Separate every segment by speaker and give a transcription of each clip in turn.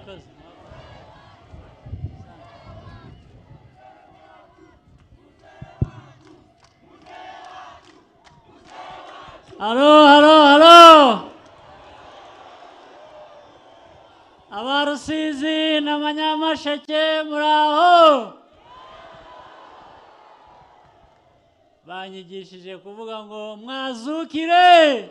Speaker 1: mwakoze. Halo, halo, halo. Abarusizi n'Abanyamasheke muraho. Banyigishije kuvuga ngo mwazukire.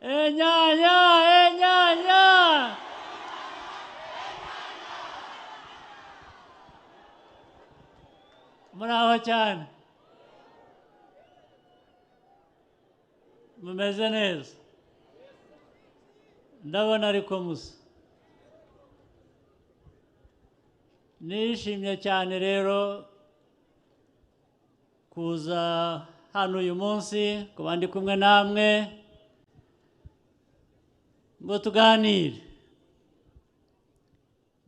Speaker 1: Enyanya, enyanya. Muraho cyane. Mumeze neza. Ndabona ariko musa. Nishimye cyane rero kuza hano uyu munsi kuba ndi kumwe namwe ngo tuganire,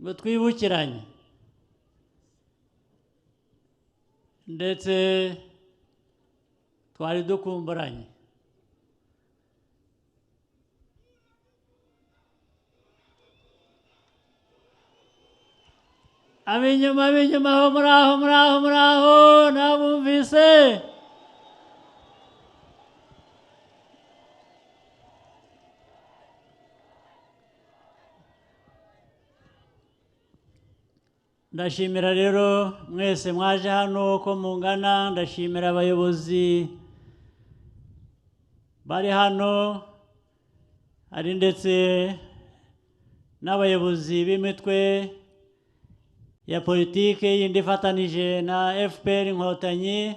Speaker 1: ngo twibukiranye, ndetse twari dukumburanye. Abinyuma aho muraho nabumvise. Ndashimira rero mwese mwaje hano uko mungana. Ndashimira abayobozi bari hano, hari ndetse n'abayobozi b'imitwe ya politike yindi ifatanije na FPR Inkotanyi.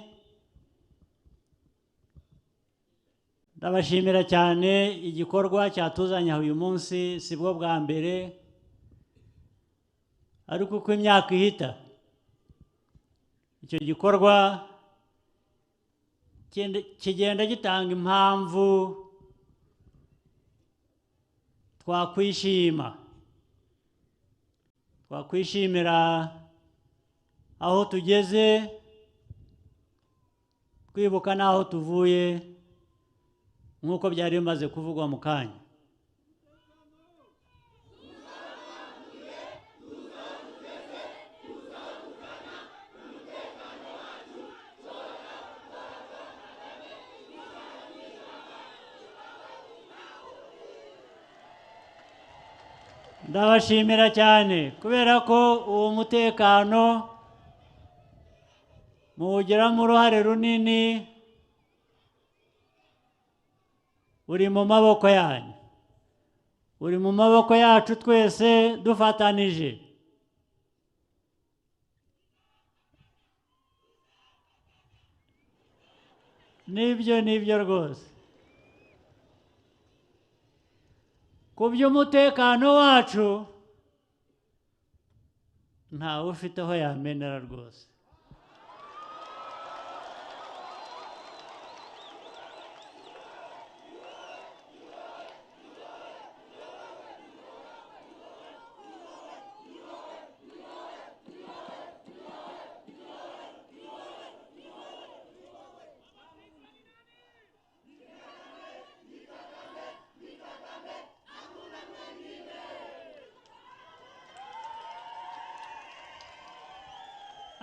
Speaker 1: Ndabashimira cyane. Igikorwa cyatuzanye uyu munsi si bwo bwa mbere, ariko uko imyaka ihita icyo gikorwa kigenda gitanga impamvu twakwishimira aho tugeze, twibuka n'aho tuvuye nk'uko byari bimaze kuvugwa mu kanya. Ndabashimira cyane kubera ko uwo mutekano muwugiramo uruhare runini, uri mu maboko yanyu, uri mu maboko yacu twese dufatanije. Nibyo rwose. Ku by'umutekano wacu ntawe ufite aho yamenera rwose.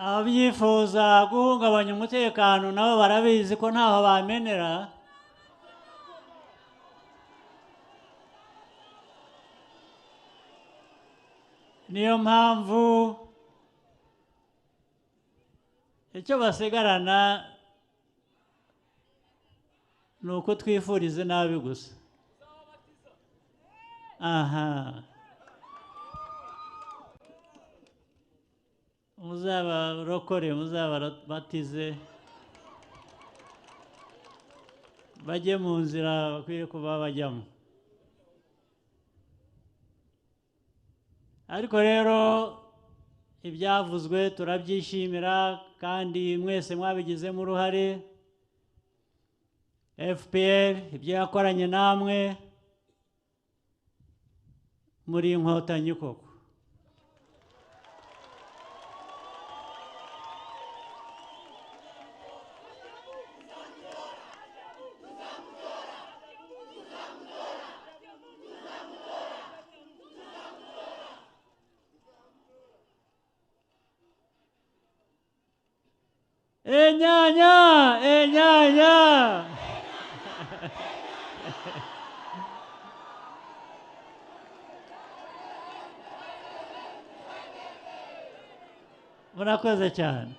Speaker 1: Abyifuza guhungabanya umutekano nabo barabizi ko ntaho bamenera. Niyo mpamvu icyo basigarana ni uko twifurize nabi gusa. Aha. Muzabarokore, muzabatize, bajye mu nzira bakwiye kuba bajyamo. Ariko rero ibyavuzwe turabyishimira kandi mwese mwabigizemo uruhare. FPR ibyo yakoranye namwe muri Inkotanyi koko. murakoze cyane.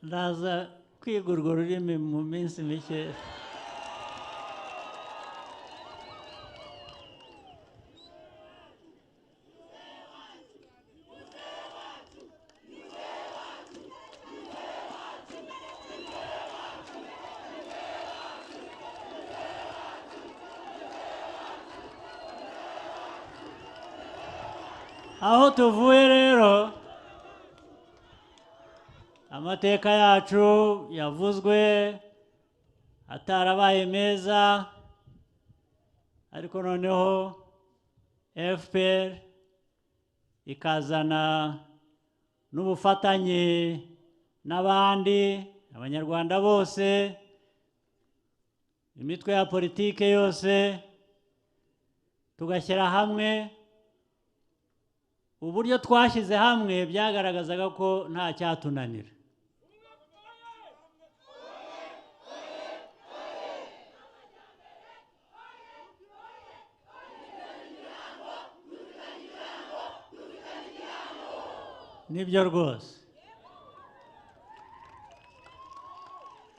Speaker 1: Ndaza kwiga urwo rurimi mu minsi mike. Aho tuvuye rero, amateka yacu yavuzwe atarabaye meza, ariko noneho FPR ikazana n'ubufatanye n'abandi abanyarwanda bose, imitwe ya politike yose, tugashyira hamwe. Uburyo twashyize hamwe byagaragazaga ko nta cyatunanira. Nibyo rwose.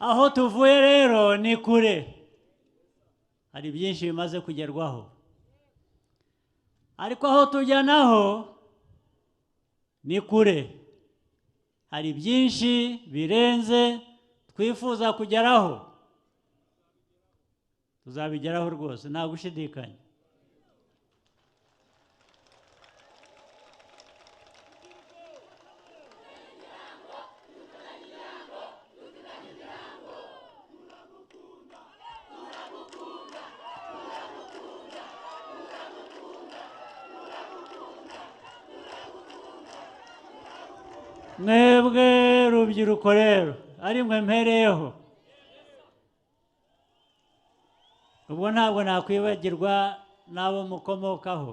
Speaker 1: Aho tuvuye rero ni kure, hari byinshi bimaze kugerwaho, ariko aho tujya naho ni kure, hari byinshi birenze twifuza kugeraho. Tuzabigeraho rwose, nta gushidikanya. Mwebwe rubyiruko rero, ari mwe mpereyeho, ubwo ntabwo nakwibagirwa n'abo mukomokaho.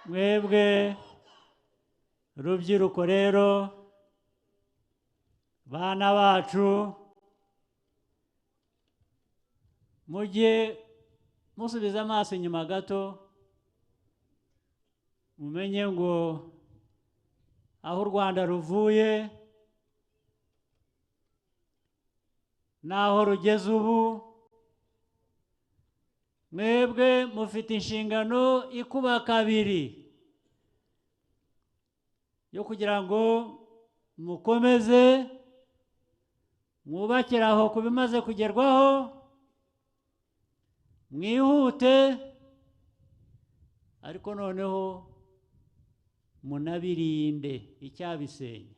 Speaker 1: Mwebwe rubyiruko rero, bana bacu, mujye musubiza amaso inyuma gato, mumenye ngo aho u Rwanda ruvuye n'aho rugeze ubu, mwebwe mufite inshingano ikuba kabiri yo kugira ngo mukomeze mwubakire aho ku bimaze kugerwaho, mwihute, ariko noneho munabirinde icyabisenya.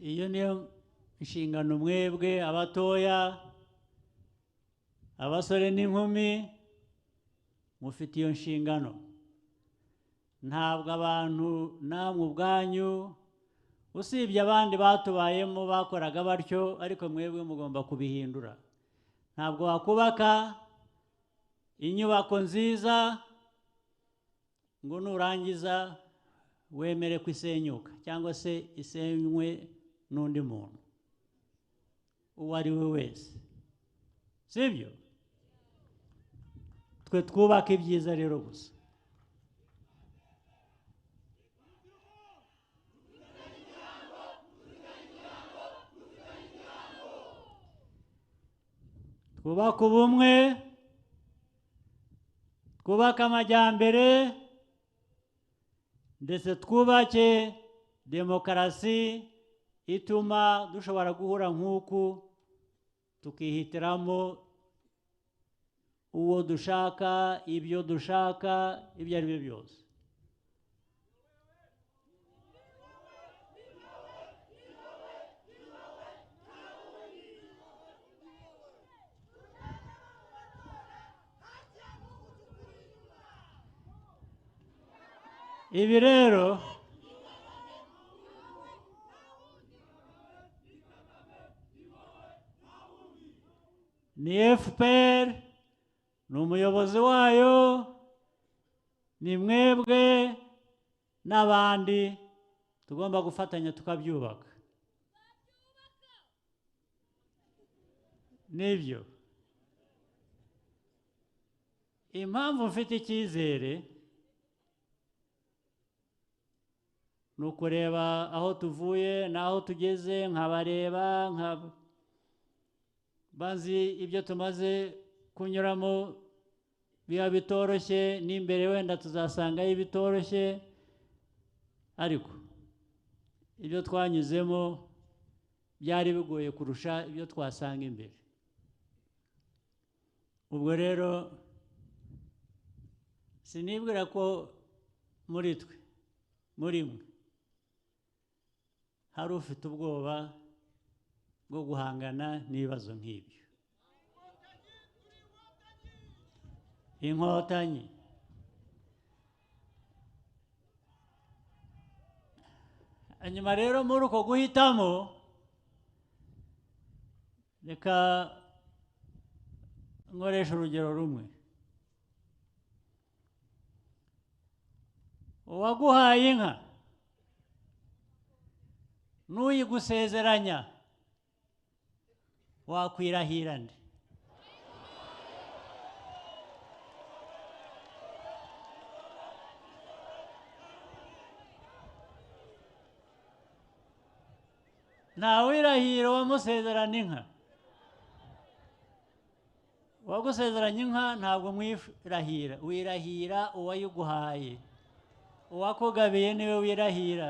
Speaker 1: Iyo niyo inshingano mwebwe abatoya, abasore n'inkumi, mufite iyo nshingano. Ntabwo abantu namwe ubwanyu, usibye abandi batubayemo bakoraga batyo, ariko mwebwe mugomba kubihindura. Ntabwo wakubaka inyubako nziza ngo nurangiza wemere ko isenyuka cyangwa se isenywe n'undi muntu uwo ari we wese, sibyo? Twe twubaka ibyiza rero gusa. Twubaka ubumwe, twubaka amajyambere, ndetse twubake demokarasi ituma dushobora guhura nk'uku tukihitiramo uwo dushaka, ibyo dushaka, ibyo ari byo byose. ibi rero ni FPR, ni umuyobozi wayo, ni mwebwe n'abandi tugomba gufatanya tukabyubaka. Nibyo impamvu mfite icyizere ni ukureba aho tuvuye n'aho tugeze, nkabareba bazi ibyo tumaze kunyuramo biba bitoroshye, n'imbere wenda tuzasangayo bitoroshye, ariko ibyo twanyuzemo byari bigoye kurusha ibyo twasanga imbere. Ubwo rero sinibwira ko muri twe, muri mwe, hari ufite ubwoba bwo guhangana n'ibibazo nk'ibyo. Inkotanyi hanyuma rero muri uko guhitamo, reka nkoresha urugero rumwe. Uwaguhaye inka n'uyigusezeranya wakwirahira nde? Ntawirahira uwamusezerana inka. Uwagusezeranya inka ntabwo mwirahira, wirahira uwayiguhaye. Uwakugabiye niwe wirahira.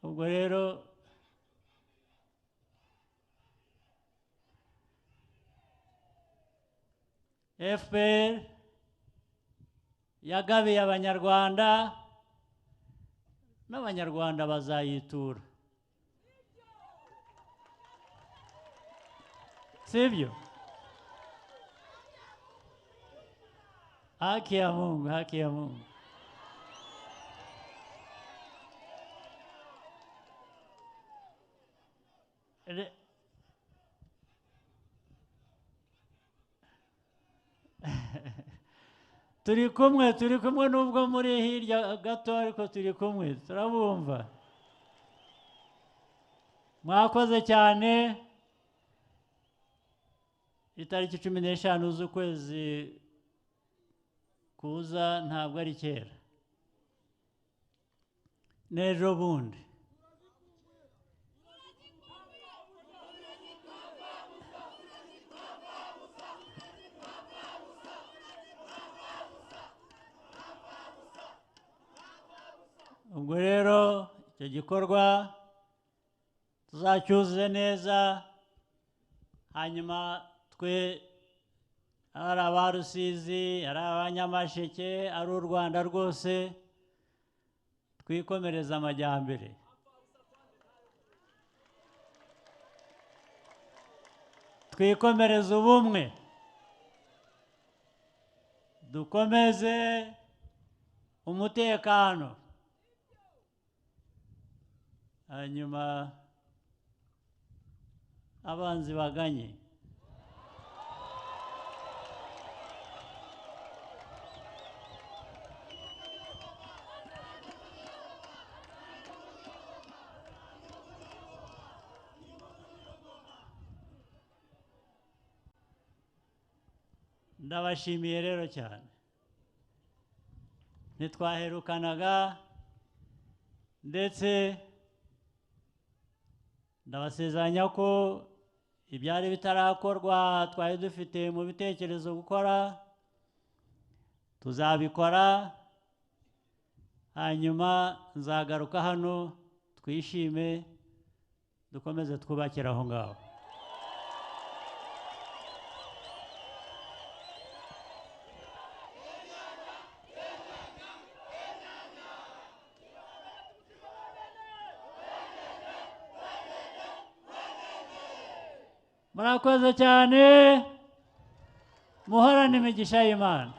Speaker 1: Ubwo rero FPR yagabiye Abanyarwanda, n'Abanyarwanda bazayitura. Sibyo? Haki ya Mungu, haki ya Mungu. Turi kumwe nubwo muri hirya gato, ariko turi kumwe, turabumva. Mwakoze cyane. Itariki 15 z'ukwezi kuza ntabwo ari kera, n'ejo bundi. Ubwo rero icyo gikorwa tuzacyuzuze neza, hanyuma twe ari aba Rusizi, ari Abanyamasheke, ari u Rwanda rwose, twikomereza amajyambere. Twikomereza ubumwe, dukomeze umutekano, hanyuma abanzi baganye. Ndabashimiye rero cyane. Ntitwaherukanaga, ndetse ndabasezeranya ko ibyari bitarakorwa twari dufite mu bitekerezo gukora tuzabikora, hanyuma nzagaruka hano twishime, dukomeze twubakira aho ngaho. murakoze cyane muhorane imigisha y'Imana.